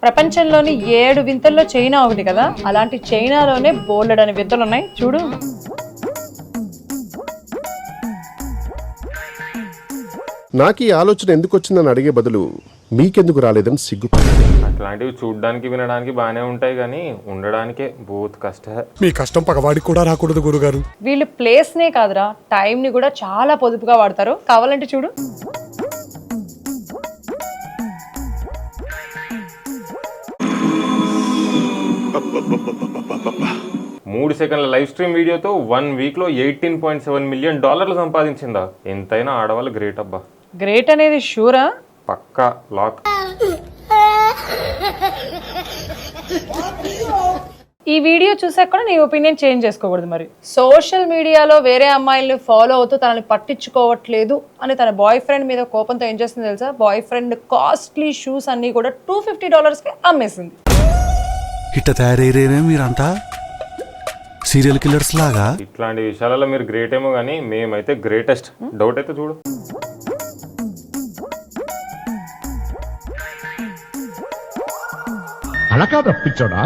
ప్రపంచంలోని 7 వింతల్లో చైనా ఒకటి కదా, అలాంటి చైనాలోనే బోలెడని వింతలు ఉన్నాయి చూడు. నాకు ఈ ఆలోచన ఎందుకు వచ్చిందని అడిగే బదులు మీకెందుకు రాలేదని సిగ్గుపడి. అట్లాంటివి చూడడానికి వినడానికి బాగానే ఉంటాయి కానీ ఉండడానికే బోత్ కష్ట. మీ కష్టం పగవాడికి కూడా రాకూడదు గురుగారు. వీళ్ళు ప్లేస్ నే కాదురా, టైం ని కూడా చాలా పొదుపుగా వాడతారు. కావాలంటే చూడు. మూడు సెకండ్ల లైవ్ స్ట్రీమ్ వీడియోతో 1 వీక్ లో $18.7 మిలియన్ సంపాదించిందా. ఎంతైనా ఆడవాళ్ళు గ్రేట్ అబ్బా. గ్రేట్ అనేది షూరా? పక్కా లాక్. ఈ వీడియో చూసాక కూడా నీ ఒపీనియన్ చేంజ్ చేసుకోకూడదు. మరి సోషల్ మీడియాలో వేరే అమ్మాయిల్ని ఫాలో అవుతూ తనని పట్టించుకోవట్లేదు అని తన బాయ్ ఫ్రెండ్ మీద కోపంతో ఏం చేస్తుంది తెలుసా? బాయ్ ఫ్రెండ్ కాస్ట్లీ షూస్ అన్ని కూడా $250కి అమ్మేసింది. ఇట్ట తయారయ్యేనే మీరంతా సీరియల్ కిల్లర్స్ లాగా. ఇట్లాంటి విషయాలలో మీరు గ్రేట్ ఏమో కానీ మేమైతే గ్రేటెస్ట్. డౌట్ అయితే చూడు. అలకా తప్పించాడా?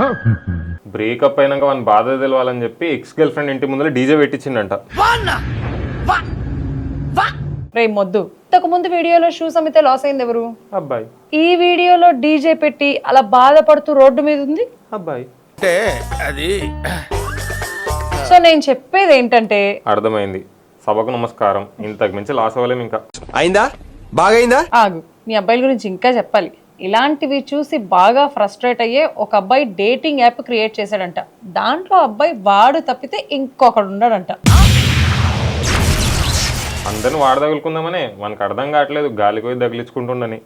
బ్రేకప్ అయినాక వాళ్ళని బాధ తెలవాలని చెప్పి ఎక్స్ గర్ల్ ఫ్రెండ్ ఇంటి ముందర డీజే పెట్టించిండంట. రే మొద్దు, ఇంతకు ముందు వీడియోలో షూస్ అమ్మితే లాస్ అయింది ఎవరు? అబ్బాయి. ఈ వీడియోలో డీజే పెట్టి అలా బాధపడుతూ రోడ్డు మీద ఉంది అబ్బాయి. సో నేను చెప్పేది ఏంటంటే, అర్థమైంది. సభకు నమస్కారం. ఇంతకు మించి లాస్ అవ్వలేము ఇంకా. అయిందా? బాగైందా? ఆగు, నీ అబ్బాయిల గురించి ఇంకా చెప్పాలి. ఇలాంటివి చూసి బాగా ఫ్రస్ట్రేట్ అయ్యే ఒక అబ్బాయి డేటింగ్ యాప్ క్రియేట్ చేశాడంట. దాంట్లో అబ్బాయి వాడు తప్పితే ఇంకొకడు ఉన్నాడంట. అందరిని వాడ తగులుకుందామనే మనకు అర్థం కావట్లేదు, గాలికి పోయి తగిలించుకుంటుండని.